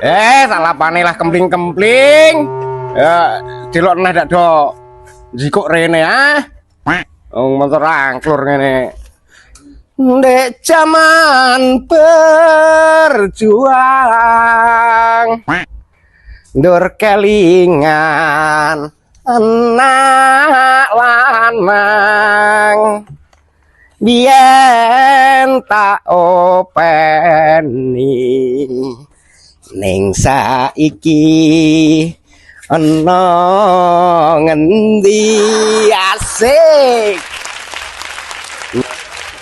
salah pane lah kempling-kempling. Ya, delok neh dak do jikuk rene ah. Wong motor angklur ngene. Dek zaman berjuang dur kelingan anak lanang biyen tak openi ning saiki ana ngendi asik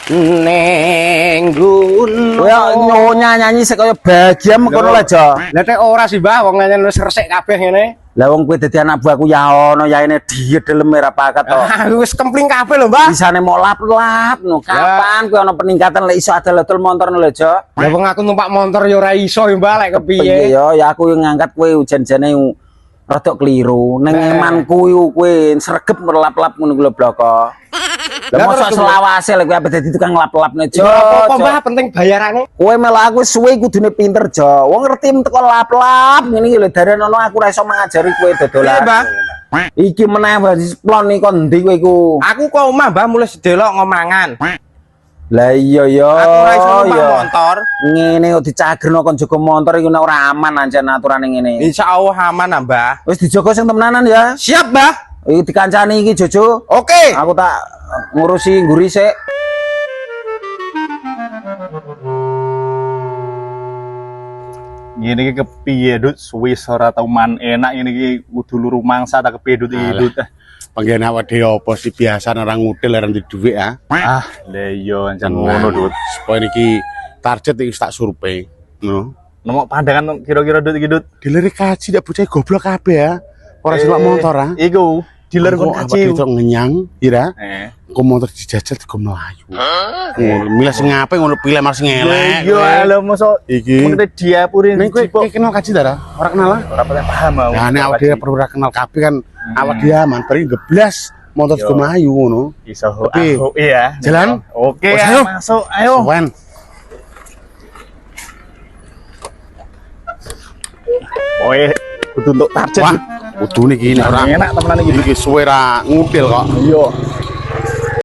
neng gunung. Kowe nyonya nyanyi sik kaya bahagia mengkono lah, Jo. Lah tek ora sih, Mbah, wong nyanyi wis resik kabeh ngene. Lah wong kowe dadi anak buahku ya ono yaene diedel ora pakat to. Wis kempling kabeh lho, Mbah. Bisane mau lap-lap no. Kapan kowe ono peningkatan lek iso adol-adol motor lho, Jo? Lah wong aku numpak motor ya ora iso, Mbah, lek kepiye. Ya aku yang ngangkat kowe ujan-jane rada keliru. Ning emanku kowe sregep merlap-lap ngono lho bloko. Lah mosok selawase lek kowe dadi tukang lap-lapne, Jo. Apa Mbah penting bayarane? Kowe melu aku suwe kudune pinter, Jo. Wong ngerti teko lap-lap ngene iki lho daren ono aku ora iso ngajari kowe dodolan. Iya, Mbah. Iki meneh plon iki kon ndi kowe iku? Aku kok omah, Mbah, mulai sedelok ngomangan. Lah iya ya. Aku ora iso numpak motor. Ngene kok dicagerno kon jaga motor iku ora aman ancen aturane ngene. Insyaallah aman, Mbah. Wis dijaga sing temenanan ya. Siap, Mbah. Iki dikancani iki Jojo. Oke. Aku tak ngurusi ngguri sik. Ngene iki kepiye, Dut? Suwis ora tau man enak ngene iki kudu luru mangsa tak kepiye, Dut iki, Dut. Panggen awak dhewe apa sih biasa orang ngudel ora ndek dhuwit ah. Ah, lha iya ancen ngono, Dut. Poin iki target iki tak survei, ngono. Nemok pandangan kira-kira, Dut iki, Dut. Dileri kaji ndak bocah goblok kabeh ya. Ora silak motor ah. Iku dealer kon kaci. Itu ngenyang, ira. Kok motor dijajal digo melayu. Ngono, milih sing apik ngono pilih mas ngelek. Iya, lho mosok Iki. mengene diapuri. Ning kowe kenal kaji ta? Ora kenal ah? ora paham mau. Nah, nek awak dhewe perlu ora kenal kabeh kan awak dhewe aman, bari geblas motor digo melayu ngono. Iso Tapi, iya. jalan? Oke, Bos, ayo ayo. masuk, ayo. Wen. Oke, kudu untuk target. Wah, kudu niki nek ora Enak temenan iki. iki suwe ra ngudel kok. Iya.